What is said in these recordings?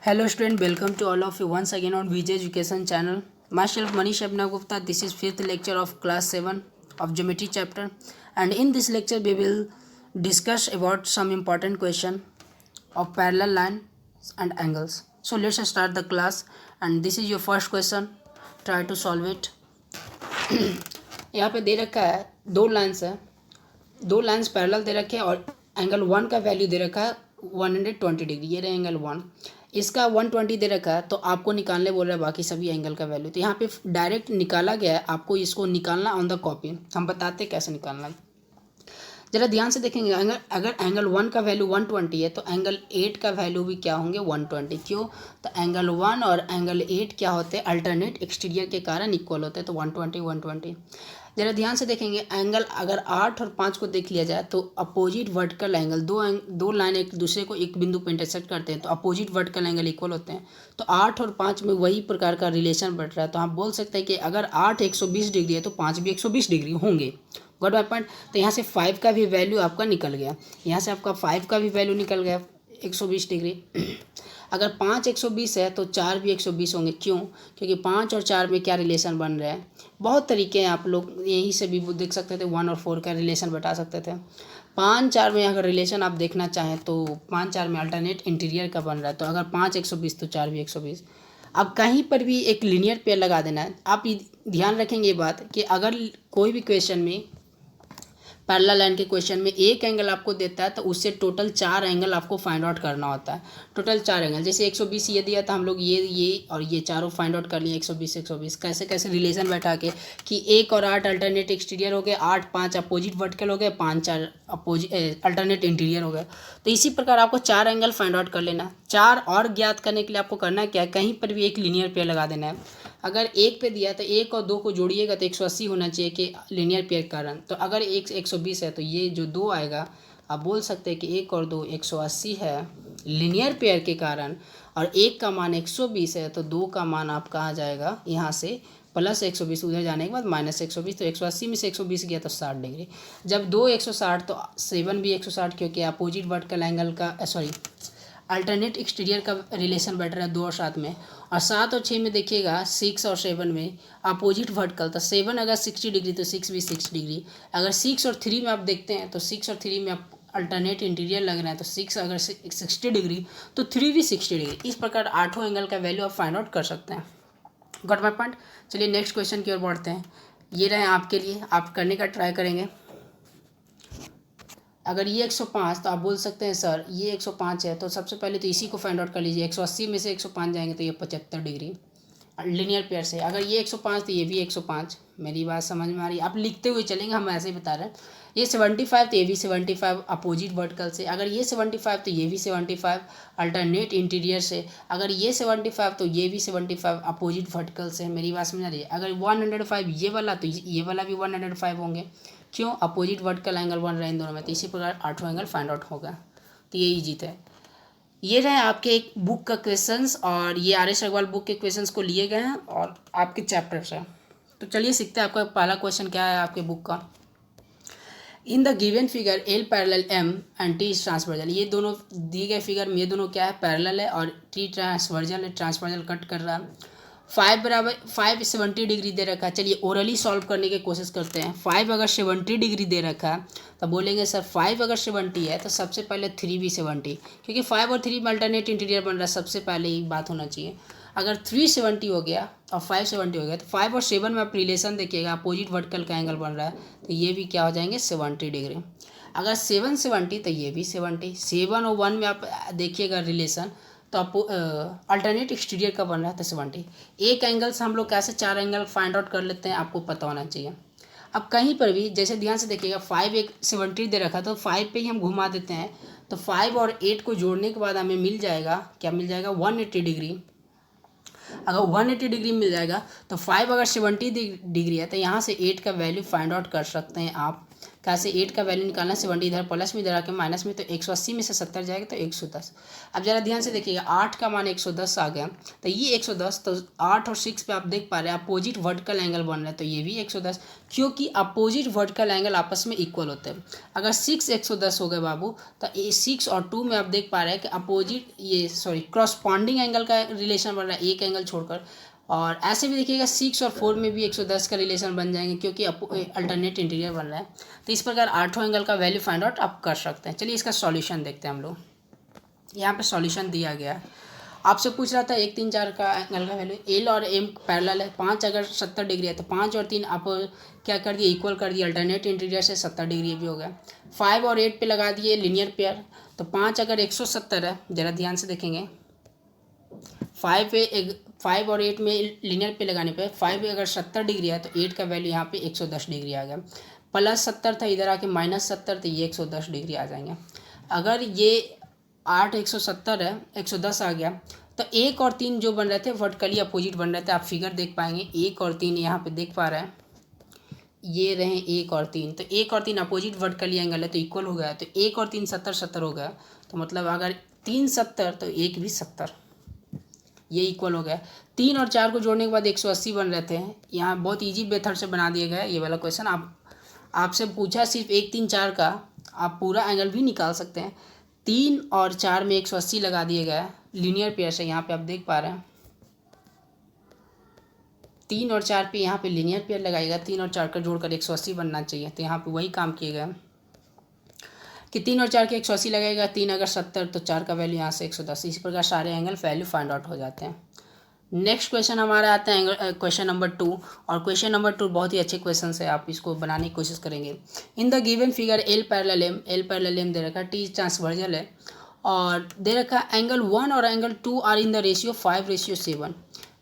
Hello student, welcome to all of you once again on VJ Education channel. Myself Manish Abhinav Gupta. This is fifth lecture of class 7 of geometry chapter, and in this lecture we will discuss about some important question of parallel lines and angles. So let's start the class, and this is your first question. Try to solve it. यहाँ पे दे रखा है दो lines है, दो lines parallel दे रखे हैं और एंगल 1 का वैल्यू दे रखा है 120 डिग्री। ये रहे एंगल 1, इसका 120 दे रखा है, तो आपको निकालने बोल रहा है बाकी सभी एंगल का वैल्यू। तो यहाँ पे डायरेक्ट निकाला गया है, आपको इसको निकालना ऑन द कॉपी। हम बताते हैं कैसे निकालना है, ज़रा ध्यान से देखेंगे। अगर एंगल 1 का वैल्यू 120 है तो एंगल 8 का वैल्यू भी क्या होंगे 120। क्यों? तो एंगल 1 और एंगल 8 क्या होते हैं, अल्टरनेट एक्सटीरियर के कारण इक्वल होते हैं, तो 120। ज़रा ध्यान से देखेंगे, एंगल अगर 8 और 5 को देख लिया जाए तो अपोजिट वर्टिकल एंगल, दो लाइन एक दूसरे को एक बिंदु पर इंटरसेक्ट करते हैं तो अपोजिट वर्टिकल एंगल इक्वल होते हैं। तो 8 और 5 में वही प्रकार का रिलेशन बैठ रहा है। तो आप बोल सकते हैं कि अगर 8 120 डिग्री है तो 5 भी 120 डिग्री होंगे। Got my point. तो यहाँ से 5 का भी वैल्यू आपका निकल गया, यहाँ से आपका 5 का भी वैल्यू निकल गया 120 डिग्री। अगर 5 120 है तो 4 भी 120 होंगे। क्यों? क्योंकि 5 और 4 में क्या रिलेशन बन रहा है, बहुत तरीके हैं, आप लोग यहीं से भी देख सकते थे, 1 और 4 का रिलेशन बता सकते थे। 5 4 में अगर रिलेशन आप देखना चाहें तो 5 4 में अल्टरनेट इंटीरियर का बन रहा है। तो अगर 5 120 तो 4 भी 120। अब कहीं पर भी एक लीनियर पेयर लगा देना है। आप ध्यान रखेंगे ये बात कि अगर कोई भी क्वेश्चन में पैरेलल लाइन के क्वेश्चन में एक एंगल आपको देता है तो उससे टोटल 4 एंगल आपको फाइंड आउट करना होता है। टोटल 4 एंगल, जैसे 120 ये दिया था, हम लोग ये और ये चारों फाइंड आउट कर लिए 120 कैसे कैसे रिलेशन बैठा के कि 1 और 8 अल्टरनेट एक्सटीरियर हो गए, 8 5 अपोजिट वर्टिकल हो गए, 5 4 अपोजिट अल्टरनेट इंटीरियर हो गए। तो इसी प्रकार आपको 4 एंगल फाइंड आउट कर लेना। 4 और ज्ञात करने के लिए आपको करना क्या है, कहीं पर भी एक लीनियर पेयर लगा देना है। अगर 1 पे दिया तो 1 और 2 को जोड़िएगा तो 180 होना चाहिए कि लीनियर पेयर का कारण। तो अगर 120 है तो ये जो 2 आएगा, आप बोल सकते हैं कि 1 और 2 180 है लीनियर पेयर के कारण, और 1 का मान 120 है तो 2 का मान आपका आ जाएगा यहाँ से प्लस 120, उधर जाने के बाद माइनस 120। तो 180 में से 120 गया तो 60 डिग्री। जब 2 160 तो 7 भी 160, क्योंकि अपोजिट वर्टिकल एंगल का अल्टरनेट एक्सटीरियर का रिलेशन बैठ रहा है 2 और 7 में। और 7 और 6 में देखिएगा 6 और 7 में अपोजिट वर्टिकल था। 7 अगर 60 डिग्री तो 6 भी 60 डिग्री। अगर 6 और 3 में आप देखते हैं तो 6 और 3 में आप अल्टरनेट इंटीरियर लग रहा है, तो 6 अगर 60 डिग्री तो 3 भी 60 डिग्री। इस प्रकार 8 एंगल का वैल्यू आप फाइंड आउट कर सकते हैं। Got my point. चलिए नेक्स्ट क्वेश्चन की ओर बढ़ते हैं। ये रहे आपके लिए, आप करने का ट्राई करेंगे। अगर ये 105 तो आप बोल सकते हैं सर ये 105 है, तो सबसे पहले तो इसी को फाइंड आउट कर लीजिए। 180 में से 105 जाएंगे तो ये 75 डिग्री लीनियर पेयर से। अगर ये 105 तो ये भी 105। मेरी बात समझ में आ रही है? आप लिखते हुए चलेंगे, हम ऐसे ही बता रहे हैं। ये 75 तो ये भी 75 अपोजिट वर्टिकल से। अगर ये 75 तो ये भी 75 अल्टरनेट इंटीरियर से। अगर ये 75 तो ये भी 75 अपोजिट वर्टिकल से। मेरी बात समझ आ रही है? अगर 105 ये वाला तो ये वाला भी 105 होंगे। क्यों? अपोजिट वर्टिकल एंगल बन रहा है इन दोनों में। तो इसी प्रकार 8 एंगल फाइंड आउट होगा। तो ये इजी है। ये रहे आपके एक बुक का क्वेश्चंस, और ये RS अग्रवाल बुक के क्वेश्चंस को लिए गए हैं और आपके चैप्टर से। तो चलिए सीखते हैं। आपका पहला क्वेश्चन क्या है आपके बुक का। इन the given figure L parallel M and T is transversal. ये दोनों दिए गए फिगर में ये दोनों क्या है, पैरेलल है, और T ट्रांसवर्जल है, ट्रांसवर्जल कट कर रहा है। 5 बराबर 5 70 डिग्री दे रखा है। चलिए ओरली सॉल्व करने की कोशिश करते हैं। 5 अगर 70 डिग्री दे रखा है तो बोलेंगे सर 5 अगर 70 है तो सबसे पहले 3 भी 70, क्योंकि 5 और 3 में अल्टरनेट इंटीरियर बन रहा है, सबसे पहले एक बात होना चाहिए। अगर 3 70 हो गया और 5 70 हो गया तो 5 और 7 में आप रिलेशन देखिएगा, अपोजिट वर्टिकल का एंगल बन रहा है, तो ये भी क्या हो जाएंगे 70 डिग्री। अगर 7 70 तो ये भी 70। 7 और 1 में आप देखिएगा रिलेशन, तो आपको अल्टरनेट एक्सटीरियर का बन रहा है तो 70। एक एंगल से हम लोग कैसे 4 एंगल फाइंड आउट कर लेते हैं, आपको पता होना चाहिए। अब कहीं पर भी जैसे ध्यान से देखिएगा 5 एक 70 दे रखा तो 5 पे ही हम घुमा देते हैं, तो 5 और 8 को जोड़ने के बाद हमें मिल जाएगा, क्या मिल जाएगा 180 डिग्री। अगर 180 डिग्री मिल जाएगा तो 5 अगर 70 डिग्री है तो यहाँ से 8 का वैल्यू फाइंड आउट कर सकते हैं आप कहाँ से 8 का वैल्यू निकालना, 70 इधर प्लस में इधर आके माइनस में, तो 180 में से 70 जाएगा तो 110। अब ज़रा ध्यान से देखिएगा 8 का मान 110 आ गया, तो ये 110, तो 8 और 6 पे आप देख पा रहे हैं अपोजिट वर्टिकल एंगल बन रहा है, तो ये भी 110, क्योंकि अपोजिट वर्टिकल एंगल आपस में इक्वल होते हैं। अगर 6 110 हो गए बाबू, तो 6 और 2 में आप देख पा रहे हैं कि अपोजिट क्रॉसपॉन्डिंग एंगल का रिलेशन बन रहा है, एक एंगल छोड़कर। और ऐसे भी देखिएगा 6 और 4 में भी 110 का रिलेशन बन जाएंगे, क्योंकि अल्टरनेट इंटीरियर बन रहा है। तो इस प्रकार 8 एंगल का वैल्यू फाइंड आउट आप कर सकते हैं। चलिए इसका सॉल्यूशन देखते हैं हम लोग। यहाँ पे सॉल्यूशन दिया गया है, आपसे पूछ रहा था 1 3 4 का एंगल का वैल्यू, एल और एम पैरेलल है, 5 अगर 70 डिग्री है तो 5 और 3 आप क्या कर दिए, इक्वल कर दिए, अल्टरनेट इंटीरियर से 70 डिग्री भी हो गया। 5 और 8 पे लगा दिए लीनियर पेयर, तो 5 अगर 170 है, ज़रा ध्यान से देखेंगे, 5 और 8 में लीनियर पे लगाने पे 5 अगर 70 डिग्री है तो 8 का वैल्यू यहाँ पे 110 डिग्री आ गया। प्लस 70 था, इधर आके माइनस 70, तो ये 110 डिग्री आ जाएंगे। अगर ये 8 170 है, 110 आ गया, तो 1 और 3 जो बन रहे थे वर्टिकली अपोजिट बन रहे थे, आप फिगर देख पाएंगे 1 और 3 यहाँ पे देख पा रहे हैं, ये रहे 1 और 3, तो 1 और 3 अपोजिट वर्टिकली एंगल है तो इक्वल हो गया, तो 1 और 3 70 70 हो गया, तो मतलब अगर 3 70 तो 1 भी 70, ये इक्वल हो गया। 3 और 4 को जोड़ने के बाद 180 बन रहे थे, यहाँ बहुत इजी मेथड से बना दिया गया ये वाला क्वेश्चन। आपसे पूछा सिर्फ 1 3 4 का, आप पूरा एंगल भी निकाल सकते हैं। 3 और 4 में 180 लगा दिया गया लीनियर पेयर से, यहाँ पे आप देख पा रहे हैं 3 और 4 पे यहाँ पे लीनियर पेयर लगाएगा, 3 और 4 का जोड़कर 180 बनना चाहिए, तो यहाँ पे वही काम किया गया कि 3 और 4 के 180 लगेगा, 3 अगर 70 तो 4 का वैल्यू यहाँ से 110, इसी प्रकार सारे एंगल वैल्यू फाइंड आउट हो जाते हैं। नेक्स्ट क्वेश्चन हमारा आता है क्वेश्चन नंबर 2, और क्वेश्चन नंबर 2 बहुत ही अच्छे क्वेश्चन है, आप इसको बनाने की कोशिश करेंगे। In the given figure L parallel M दे रखा है, टी ट्रांसवर्जल है, और दे रखा एंगल 1 और angle 2 are in the ratio 5:7।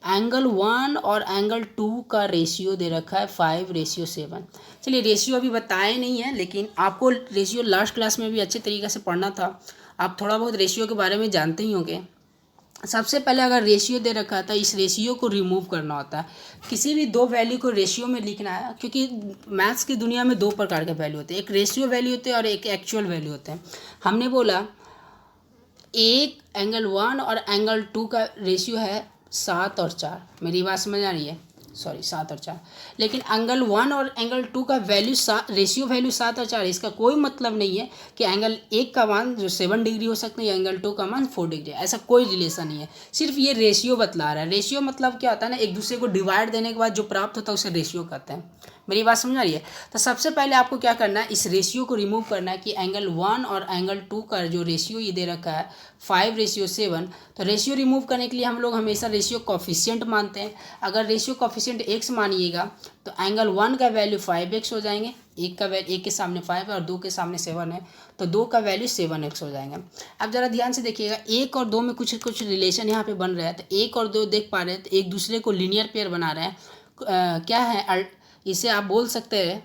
Angle 1 और एंगल 2 का रेशियो दे रखा है 5:7। चलिए रेशियो अभी बताए नहीं है, लेकिन आपको रेशियो लास्ट क्लास में भी अच्छे तरीके से पढ़ना था, आप थोड़ा बहुत रेशियो के बारे में जानते ही होंगे। सबसे पहले अगर रेशियो दे रखा था, इस रेशियो को रिमूव करना होता है। किसी भी दो वैल्यू को रेशियो में लिखना है, क्योंकि मैथ्स की दुनिया में दो प्रकार के वैल्यू होते हैं, एक रेशियो वैल्यू होते हैं और एक एक्चुअल वैल्यू होते हैं। हमने बोला एक एंगल 1 और एंगल 2 का रेशियो है 7 और 4, मेरी बात समझ आ रही है, 7 और 4, लेकिन एंगल 1 और एंगल 2 का वैल्यू रेशियो वैल्यू 7 और 4, इसका कोई मतलब नहीं है कि एंगल 1 का मान जो 7 डिग्री हो सकता है या एंगल 2 का मान 4 डिग्री, ऐसा कोई रिलेशन नहीं है, सिर्फ ये रेशियो बतला रहा है। रेशियो मतलब क्या होता है ना, एक दूसरे को डिवाइड देने के बाद जो प्राप्त होता है उसे रेशियो कहते हैं। मेरी बात समझ आ रही है? तो सबसे पहले आपको क्या करना है, इस रेशियो को रिमूव करना है कि एंगल 1 और एंगल 2 का जो रेशियो ये दे रखा है 5:7, तो रेशियो रिमूव करने के लिए हम लोग हमेशा रेशियो कॉफिशिएंट मानते हैं। अगर रेशियो कॉफिशिएंट x मानिएगा तो एंगल 1 का वैल्यू 5x हो जाएंगे, एक के सामने 5 है और 2 के सामने 7 है, तो 2 का वैल्यू 7x हो जाएंगे। अब ज़रा ध्यान से देखिएगा, 1 और 2 में कुछ रिलेशन यहाँ पे बन रहा है, तो 1 और 2 देख पा रहे हैं तो एक दूसरे को लीनियर पेयर बना रहे हैं। क्या है, इसे आप बोल सकते हैं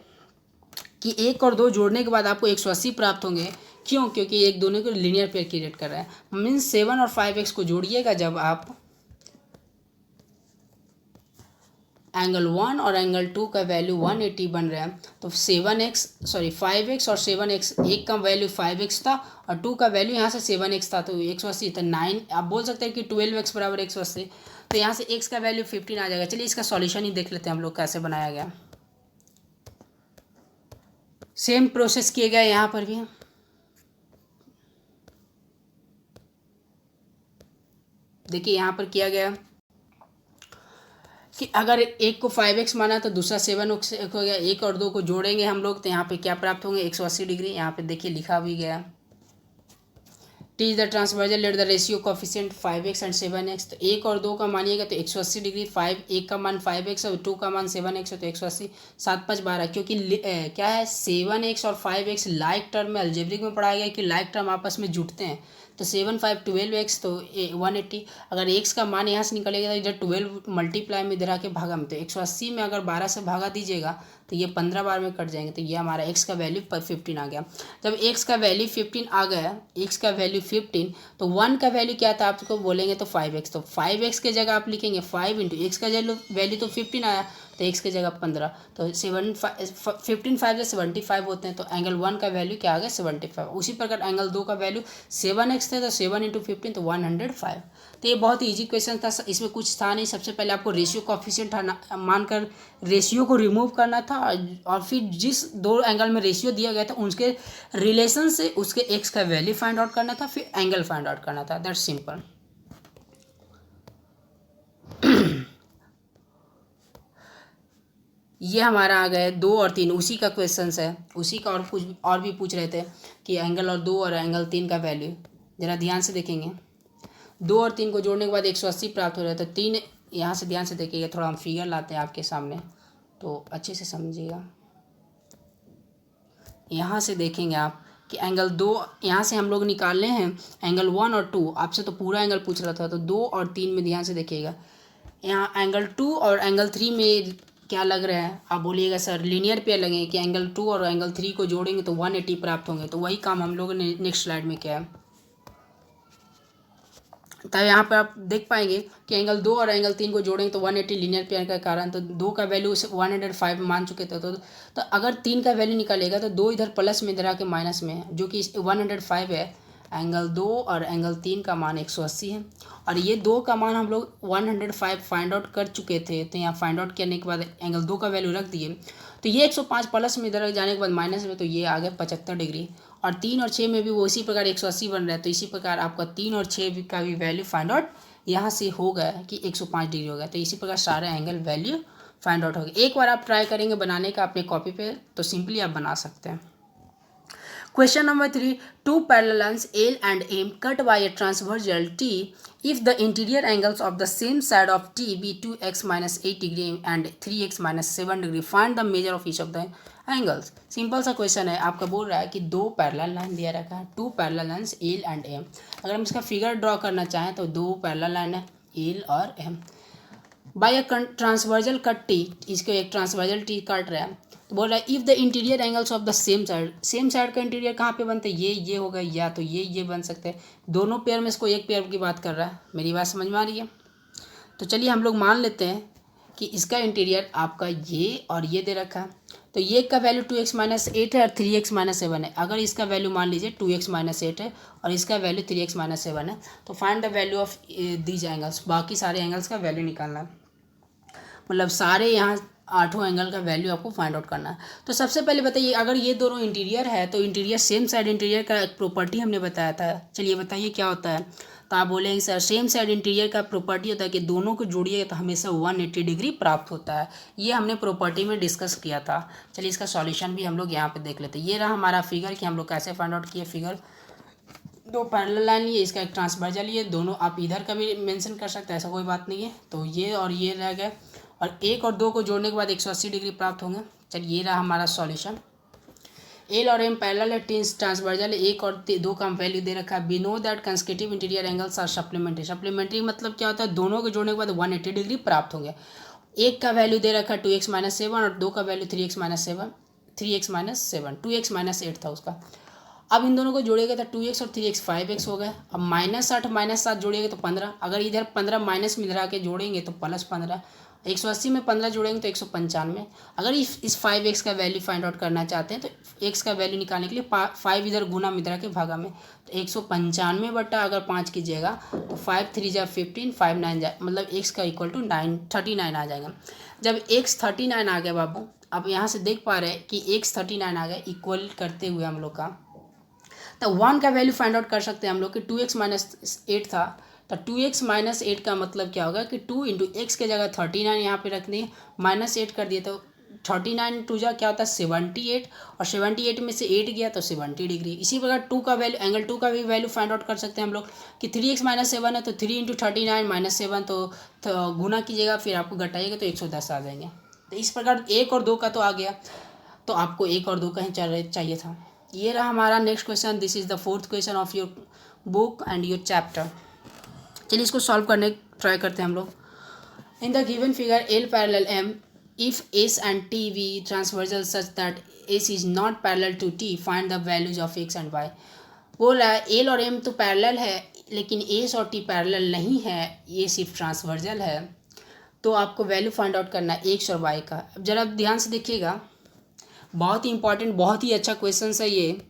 कि 1 और 2 जोड़ने के बाद आपको 180 प्राप्त होंगे। क्यों? क्योंकि एक दोनों को लीनियर पेयर क्रिएट कर रहा है। मीन्स 7 और 5x को जोड़िएगा जब आप एंगल 1 और एंगल 2 का वैल्यू 180 बन रहा है, तो 5x और 7x, एक का वैल्यू 5x था और 2 का वैल्यू यहाँ से 7x था, तो 180, तो 9 आप बोल सकते हैं कि 12x बराबर 180, तो यहाँ से x का वैल्यू 15 आ जाएगा। चलिए इसका सॉल्यूशन ही देख लेते हैं हम लोग कैसे बनाया गया। सेम प्रोसेस किए गए यहाँ पर भी। देखिए यहाँ पर किया गया कि अगर एक को 5x माना तो दूसरा 7x हो गया, 1 और 2 को जोड़ेंगे हम लोग तो यहाँ पे क्या प्राप्त होंगे, 180 डिग्री। यहाँ पे देखिए लिखा भी गया, T is the transversal let the ratio coefficient 5x and 7x, तो 1 और 2 का मानिएगा तो 180 डिग्री, 1 का मान 5x और 2 का मान 7x है, तो 180, 7 5 12, क्योंकि क्या है 7x और 5x लाइक टर्म में अलजेब्रिक में पढ़ाया गया कि लाइक टर्म आपस में जुटते हैं, तो 7 5 12x तो 180। अगर x का मान यहाँ से निकलेगा तो इधर 12 मल्टीप्लाई में इधर आके भागा में, तो 180 में अगर 12 से भागा दीजिएगा तो ये 15 बार में कट जाएंगे, तो ये हमारा x का वैल्यू 15 आ गया। जब x का वैल्यू 15 आ गया, x का वैल्यू 15, तो 1 का वैल्यू क्या था आपको बोलेंगे तो 5x, तो 5x के जगह आप लिखेंगे 5 × x का वैल्यू तो 15 आया, तो x की जगह 15, तो 15 5 से 75 होते हैं, तो एंगल 1 का वैल्यू क्या आ गया 75। उसी प्रकार एंगल 2 का वैल्यू 7x था, तो 7 × 15 तो 105। तो ये बहुत ही ईजी क्वेश्चन था, इसमें कुछ था नहीं। सबसे पहले आपको रेशियो कोफिशिएंट मानकर रेशियो को रिमूव करना था, और फिर जिस दो एंगल में रेशियो दिया गया था उसके रिलेशन से उसके एक्स का वैल्यू फाइंड आउट करना था, फिर एंगल फाइंड आउट करना था। That's simple. ये हमारा आ गया 2 और 3, उसी का क्वेश्चन है, उसी का। और कुछ और भी पूछ रहे थे कि एंगल और 2 और एंगल 3 का वैल्यू ज़रा ध्यान से देखेंगे। 2 और 3 को जोड़ने के बाद 180 प्राप्त हो रहा है, तो 3 यहाँ से ध्यान से देखिएगा, थोड़ा हम फिगर लाते हैं आपके सामने तो अच्छे से समझिएगा। यहाँ से देखेंगे आप कि एंगल 2 यहाँ से हम लोग निकालने हैं, एंगल 1 और 2, आपसे तो पूरा एंगल पूछ रहा था, तो 2 और 3 में ध्यान से देखिएगा। यहाँ एंगल 2 और एंगल 3 में क्या लग रहा है, आप बोलिएगा सर लीनियर पेयर लगेंगे कि एंगल 2 और एंगल 3 को जोड़ेंगे तो 180 प्राप्त होंगे। तो वही काम हम लोगों ने नेक्स्ट स्लाइड में किया है। तब यहाँ पर आप देख पाएंगे कि एंगल 2 और एंगल 3 को जोड़ेंगे तो 180 लीनियर पेयर का कारण, तो 2 का वैल्यू 105 मान चुके थे, तो अगर 3 का वैल्यू निकालेगा तो 2 इधर प्लस में, इधर आके माइनस में है, जो कि 105 है। एंगल 2 और एंगल 3 का मान 180 है, और ये 2 का मान हम लोग 105 फाइंड आउट कर चुके थे। तो यहाँ फाइंड आउट करने के बाद एंगल 2 का वैल्यू रख दिए, तो ये 105 प्लस में इधर जाने के बाद माइनस में, तो ये आ गया 75 डिग्री। और 3 और 6 में भी वो इसी प्रकार 180 बन रहा है, तो इसी प्रकार आपका 3 और 6 का भी वैल्यू फाइंड आउट यहाँ से हो गया कि 105 डिग्री हो गया। तो इसी प्रकार सारे एंगल वैल्यू फाइंड आउट हो गए। एक बार आप ट्राई करेंगे बनाने का अपने कॉपी पे, तो सिंपली आप बना सकते हैं। Question number 3. Two parallel lines L and M cut by a transversal T. If the interior angles of the same side of T be 2x minus 8 degree and 3x minus 7 degree, find the measure of each of the angles. Simple सा question है, आपका बोल रहा है कि दो parallel line दिया रखा है, two parallel lines L and M। अगर हम इसका फिगर ड्रॉ करना चाहें तो दो पैरेलल लाइन है L और M बाय अ ट्रांसवर्जल कट टी, इसको एक ट्रांसवर्जल टी काट रहा है। तो बोल रहा है if the interior angles of the same side का इंटीरियर कहाँ पे बनते हैं, ये होगा, या तो ये बन सकते हैं। दोनों पेयर में इसको एक पेयर की बात कर रहा है। मेरी बात समझ में आ रही है? तो चलिए हम लोग मान लेते हैं कि इसका इंटीरियर आपका ये और ये दे रखा है, तो ये का वैल्यू 2x माइनस 8 है और 3x माइनस 7 है। अगर इसका वैल्यू मान लीजिए 2x माइनस 8 है और इसका वैल्यू 3x माइनस 7 है, तो find the value of these angles. बाकी सारे एंगल्स का वैल्यू निकालना है, मतलब सारे यहाँ 8 एंगल का वैल्यू आपको फाइंड आउट करना है। तो सबसे पहले बताइए, अगर ये दोनों इंटीरियर है तो इंटीरियर सेम साइड इंटीरियर का एक प्रॉपर्टी हमने बताया था। चलिए बताइए क्या होता है। तो आप बोलेंगे सर सेम साइड इंटीरियर का प्रॉपर्टी होता है कि दोनों को जोड़िए तो हमेशा 180 डिग्री प्राप्त होता है। ये हमने प्रॉपर्टी में डिस्कस किया था। चलिए इसका सॉल्यूशन भी हम लोग यहाँ पे देख लेते हैं। ये रहा हमारा फिगर कि हम लोग कैसे फाइंड आउट किए। फिगर दो पैरेलल लाइन लिए, इसका एक ट्रांसवर्जल लिए, दोनों आप इधर का भी मेंशन कर सकते हैं, ऐसा कोई बात नहीं है। तो ये और ये रह गए, और 1 और 2 को जोड़ने के बाद 180 डिग्री प्राप्त होंगे। चलिए ये रहा हमारा सॉल्यूशन। एल और एम पैरेलल है, ट्रांसवर्जल है, 1 और 2 का वैल्यू दे रखा है। We know that consecutive interior angles are supplementary. Supplementary मतलब क्या होता है, दोनों को जोड़ने के बाद 180 डिग्री प्राप्त होंगे। 1 का वैल्यू दे रखा है 2x माइनस 7 और 2 का value 3x minus 7 2x minus 8 था उसका। अब इन दोनों को जोड़ेगा तो 2x और 3x 5x हो गए। अब -8 -7 जोड़ेंगे तो 15। अगर इधर 15 माइनस में इधर आके जोड़ेंगे तो प्लस 15। 180 में 15 जोड़ेंगे तो 195। अगर इस 5x का वैल्यू फाइंड आउट करना चाहते हैं तो x का वैल्यू निकालने के लिए 5 इधर गुना में इधर के भागा में, तो 195 बटा अगर 5 कीजिएगा तो 5 3 जा 15, 5 9 जा, मतलब x का इक्वल टू 39 आ जाएगा। जब x 39 आ गया बाबू, अब यहाँ से देख पा रहे हैं कि x 39 आ गया इक्वल करते हुए हम लोग का, तो 1 का वैल्यू फाइंड आउट कर सकते हैं हम लोग कि 2x माइनस 8 था। तो 2x माइनस 8 का मतलब क्या होगा कि 2 इंटू एक्स के जगह 39 यहाँ पे रख दिए, -8 कर दिए, तो 39 टू जा क्या होता है 78, और 78 में से 8 गया तो 70 डिग्री। इसी प्रकार 2 का वैल्यू, एंगल 2 का भी वैल्यू फाइंड आउट कर सकते हैं हम लोग कि 3x माइनस 7 है, तो 3 इंटू 39 माइनस 7, तो गुना कीजिएगा फिर आपको घटाइएगा तो 110 आ जाएंगे। तो इस प्रकार 1 और 2 का तो आ गया, तो आपको 1 और 2 का ही चाहिए था। ये रहा हमारा next question. This is the 4th question of your book and your chapter. चलिए इसको सॉल्व करने ट्राई करते हैं हम लोग। In the given figure L parallel M, if S and T be transversal such that S is not parallel to T, find the values of X and Y. बोल रहा है एल और M तो parallel है लेकिन S और T parallel नहीं है, ये सिर्फ ट्रांसवर्जल है। तो आपको वैल्यू फाइंड आउट करना है एक्स और वाई का। अब ज़रा ध्यान से देखिएगा, बहुत ही इंपॉर्टेंट, बहुत ही अच्छा क्वेश्चन है ये।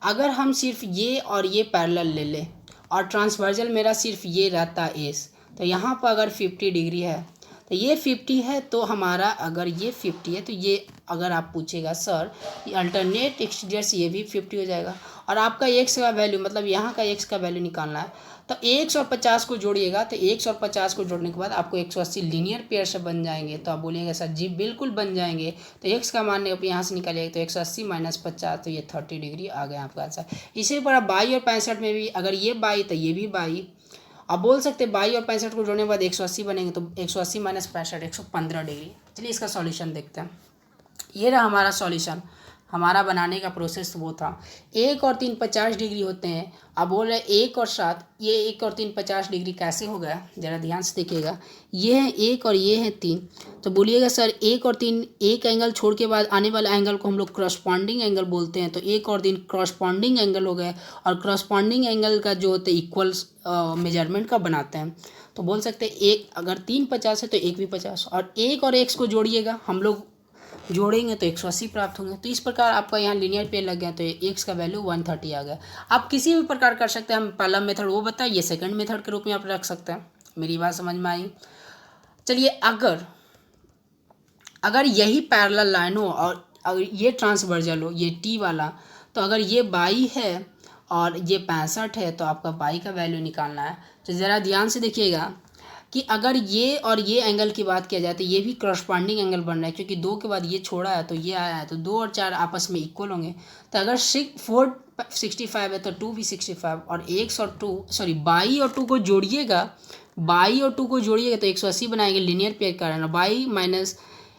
अगर हम सिर्फ ये और ये पैरेलल ले लें और ट्रांसवर्जल मेरा सिर्फ ये रहता एस, तो यहाँ पर अगर 50 डिग्री है तो ये 50 है, तो हमारा अगर ये 50 है तो ये, अगर आप पूछेगा सर अल्टरनेट एक्सटीरियर से ये भी 50 हो जाएगा, और आपका एक्स का वैल्यू मतलब यहाँ का एक्स का वैल्यू निकालना है, तो 100 और 50 को जोड़िएगा, तो 100 और 50 को जोड़ने के बाद आपको 180 लीनियर पेयर से बन जाएंगे। तो आप बोलिएगा सर जी बिल्कुल बन जाएंगे। तो एक्स का मान आप यहाँ से निकालिएगा तो 180 माइनस 50, तो ये 30 डिग्री आ गया आपका आंसर। इसी पर 22 और 65 में भी अगर ये 22 तो ये भी 22, आप बोल सकते हैं 22 और 65 को जोड़ने के बाद 180 बनेंगे, तो 180 माइनस 65 115 डिग्री। चलिए इसका सॉल्यूशन देखते हैं। ये रहा हमारा सॉल्यूशन। हमारा बनाने का प्रोसेस वो था, 1 और 3 50 डिग्री होते हैं। अब बोल रहे 1 और 7, ये 1 और 3 50 डिग्री कैसे हो गया, ज़रा ध्यान से देखिएगा। ये है 1 और ये है 3, तो बोलिएगा सर 1 और 3 एक एंगल छोड़ के बाद आने वाला एंगल को हम लोग क्रॉसपॉन्डिंग एंगल बोलते हैं, तो 1 और 3 क्रॉसपॉन्डिंग एंगल हो गए, और क्रॉसपॉन्डिंग एंगल का जो होता है इक्वल्स मेजरमेंट का बनाते हैं। तो बोल सकते हैं एक, अगर 3 50 है तो 1 भी 50, और 1 और x को जोड़िएगा, हम लोग जोड़ेंगे तो 180 प्राप्त होंगे। तो इस प्रकार आपका यहाँ लीनियर पेयर लग गया, तो एक्स का वैल्यू 130 आ गया। आप किसी भी प्रकार कर सकते हैं, हम पहला मेथड वो बताया, ये सेकंड मेथड के रूप में आप रख सकते हैं। मेरी बात समझ में आई। चलिए अगर यही पैरेलल लाइन हो और अगर ये ट्रांसवर्जल हो, ये टी वाला, तो अगर ये 22 है और ये 65 है, तो आपका 22 का वैल्यू निकालना है। तो ज़रा ध्यान से देखिएगा कि अगर ये और ये एंगल की बात किया जाए तो ये भी क्रॉसपॉन्डिंग एंगल बन रहा है, क्योंकि 2 के बाद ये छोड़ा है तो ये आया है, तो 2 और 4 आपस में इक्वल होंगे। तो अगर 4 65 है तो 2 भी 65, और 22 और 2 को जोड़िएगा, 22 और 2 को जोड़िएगा तो 180 बनाएंगे, लीनियर पेयर का है ना। 22 माइनस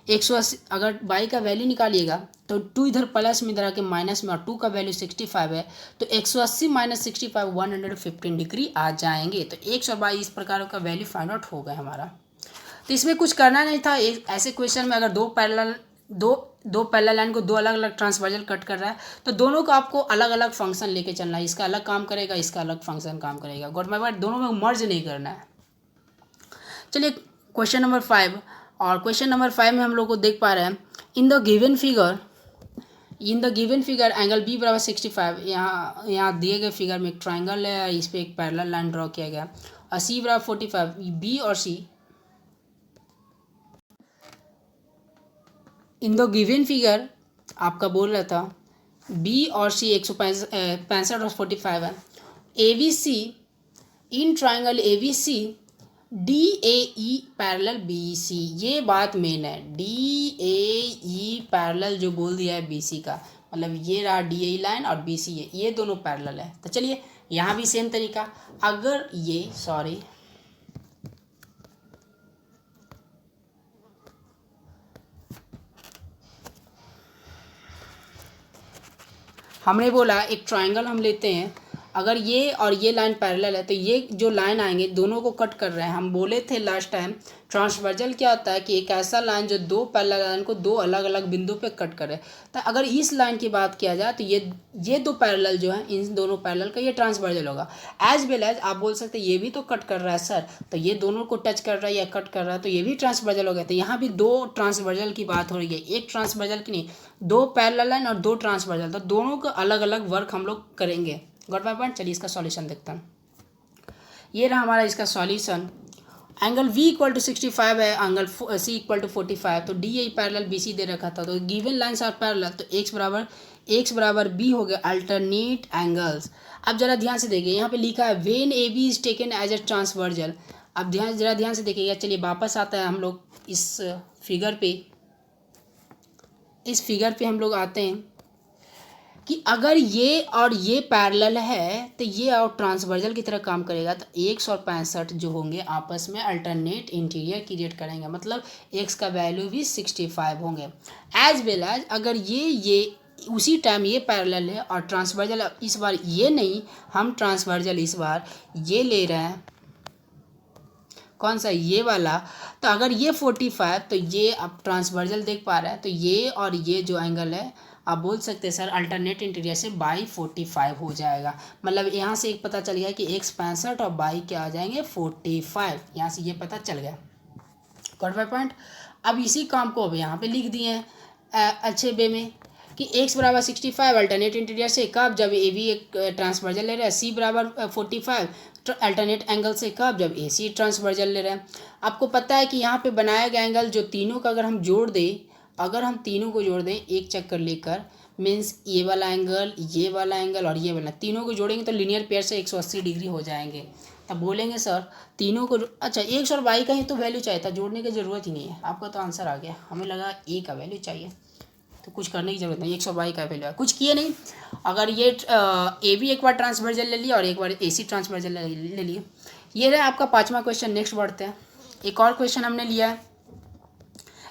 180, अगर 22 का वैल्यू निकालिएगा तो 2 इधर प्लस में, इधर आके माइनस में, और 2 का वैल्यू 65 है, तो 180 माइनस 65 115 डिग्री आ जाएंगे। तो 122 इस प्रकार का वैल्यू फाइंड आउट हो गया हमारा। तो इसमें कुछ करना नहीं था। एक ऐसे क्वेश्चन में अगर दो पैरेलल लाइन को दो अलग अलग ट्रांसवर्जल कट कर रहा है, तो दोनों को आपको अलग अलग फंक्शन लेके चलना है। इसका अलग काम करेगा, इसका अलग फंक्शन काम करेगा, गॉट माय वर्ड, दोनों में मर्ज नहीं करना है। चलिए क्वेश्चन नंबर 5, और क्वेश्चन नंबर 5 में हम लोग को देख पा रहे हैं, in the given figure angle B बराबर 65। यहाँ दिए गए फिगर में एक ट्राइंगल है, इस पर एक पैरेलल लाइन ड्रॉ किया गया, और सी बराबर 45। बी और सी, इन द गिवन फिगर आपका बोल रहा था बी और सी 165 और 45 है। A B C, in triangle A B C D A E parallel B C, ये बात मेन है। डी ए ई पैरेलल जो बोल दिया है बी सी का, मतलब ये रहा डी ए लाइन और बी सी, ये दोनों पैरेलल है। तो चलिए यहाँ भी सेम तरीका, अगर ये हमने बोला एक ट्राइंगल हम लेते हैं, अगर ये और ये लाइन पैरेलल है तो ये जो लाइन आएंगे दोनों को कट कर रहे हैं। हम बोले थे लास्ट टाइम ट्रांसवर्जल क्या होता है कि एक ऐसा लाइन जो दो पैरेलल लाइन को दो अलग अलग बिंदु पे कट करे। तो अगर इस लाइन की बात किया जाए तो ये दो पैरेलल जो है, इन दोनों पैरेलल का ये ट्रांसवर्जल होगा। एज वेल एज आप बोल सकते हैं ये भी तो कट कर रहा है सर, तो ये दोनों को टच कर रहा है या कट कर रहा है, तो ये भी ट्रांसवर्जल हो गया। तो यहाँ भी दो ट्रांसवर्जल की बात हो रही है, एक ट्रांसवर्जल की नहीं, दो पैरेलल लाइन और दो ट्रांसवर्जल, तो दोनों का अलग अलग वर्क हम लोग करेंगे। Got my point. चलिए इसका सॉल्यूशन देखते हैं। ये रहा हमारा इसका solution. Angle V equal to 65 है, एंगल C इक्वल टू 45, तो D A parallel B C दे रखा था, तो गिवन लाइन्स आर पैरेलल, तो x बराबर b हो गया अल्टरनेट एंगल्स। अब जरा ध्यान से देखिए, यहाँ पे लिखा है when A B is taken as a transversal. अब जरा ध्यान से देखिएगा। चलिए वापस आता है हम लोग इस फिगर पे हम लोग आते हैं कि अगर ये और ये पैरेलल है तो ये और ट्रांसवर्जल की तरह काम करेगा, तो 1 और 65 जो होंगे आपस में अल्टरनेट इंटीरियर क्रिएट करेंगे, मतलब x का वैल्यू भी 65 होंगे। एज वेल एज अगर ये उसी टाइम ये पैरेलल है और ट्रांसवर्जल, इस बार ये नहीं, हम ट्रांसवर्जल इस बार ये ले रहे हैं, कौन सा, ये वाला। तो अगर ये 45 तो ये आप ट्रांसवर्जल देख पा रहे हैं, तो ये और ये जो एंगल है आप बोल सकते हैं सर अल्टरनेट इंटीरियर से बाई 45 हो जाएगा। मतलब यहाँ से एक पता चल गया कि x 65 और बाई क्या आ जाएंगे 45, यहाँ से ये पता चल गया। Got my point. अब इसी काम को अब यहाँ पे लिख दिए हैं अच्छे वे में कि x बराबर 65 अल्टरनेट इंटीरियर से कब जब ए बी एक ट्रांसवर्जन ले रहा है, c बराबर 45 अल्टरनेट एंगल से कब जब ए सी ट्रांसवर्जन ले रहा है। आपको पता है कि यहाँ पे बनाया गया एंगल जो तीनों का अगर हम जोड़ दें, अगर हम तीनों को जोड़ दें एक चक्कर लेकर, मीन्स ये वाला एंगल और ये वाला, तीनों को जोड़ेंगे तो लीनियर पेयर से 180 डिग्री हो जाएंगे। तब बोलेंगे सर तीनों को अच्छा एक्स और वाई का ही तो वैल्यू चाहिए था, जोड़ने की ज़रूरत ही नहीं है। आपका तो आंसर आ गया, हमें लगा ए का वैल्यू चाहिए तो कुछ करने की ज़रूरत नहीं, एक्स और वाई का वैल्यू है, कुछ किए नहीं। अगर ये ए भी एक बार ट्रांसवर्जन ले लिया और एक बार ए सी ट्रांसवर्जन ले लिए। ये रहा आपका 5वां क्वेश्चन। नेक्स्ट बढ़ते हैं, एक और क्वेश्चन हमने लिया है,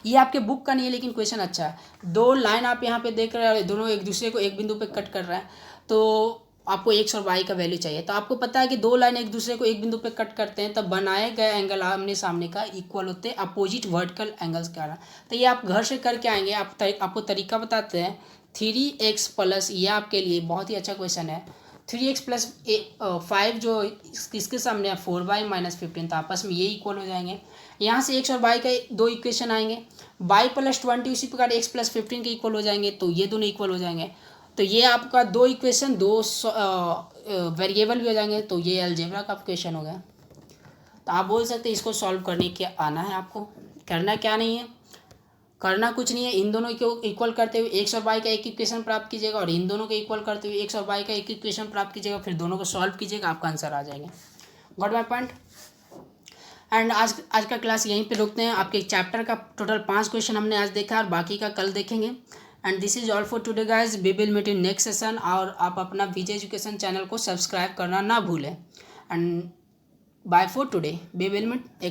ये आपके बुक का नहीं है लेकिन क्वेश्चन अच्छा है। दो लाइन आप यहाँ पे देख रहे हैं, दोनों एक दूसरे को एक बिंदु पे कट कर रहा है, तो आपको एक्स और वाई का वैल्यू चाहिए। तो आपको पता है कि दो लाइन एक दूसरे को एक बिंदु पे कट करते हैं तब बनाए गए एंगल आमने सामने का इक्वल होते हैं अपोजिट वर्टिकल एंगल्स के कारण। तो ये आप घर से करके आएंगे, आपको तरीका बताते हैं। 3x प्लस, ये आपके लिए बहुत ही अच्छा क्वेश्चन है। 3x प्लस 5 जो किसके सामने है 4y माइनस 15, तो आपस में ये इक्वल हो जाएंगे। यहाँ से x और y का दो इक्वेशन आएंगे, y प्लस 20 उसी प्रकार x प्लस 15 के इक्वल हो जाएंगे, तो ये दोनों इक्वल हो जाएंगे। तो ये आपका दो इक्वेशन दो वेरिएबल भी हो जाएंगे, तो ये अलजेब्रा का क्वेश्चन हो गया। तो आप बोल सकते हैं इसको सॉल्व करने के आना है आपको। करना क्या नहीं है, करना कुछ नहीं है, इन दोनों को इक्वल करते हुए एक्स और वाई का एक इक्वेशन प्राप्त कीजिएगा और इन दोनों को इक्वल करते हुए एक्स और वाई का एक इक्वेशन प्राप्त कीजिएगा, फिर दोनों को सॉल्व कीजिएगा, आपका आंसर आ जाएगा। Got my point. एंड आज का क्लास यहीं पे रोकते हैं। आपके चैप्टर का टोटल 5 क्वेश्चन हमने आज देखा और बाकी का कल देखेंगे। And this is all for today guys, we will meet in next session. और आप अपना विजय एजुकेशन चैनल को सब्सक्राइब करना ना भूलें। And bye for today, we will meet.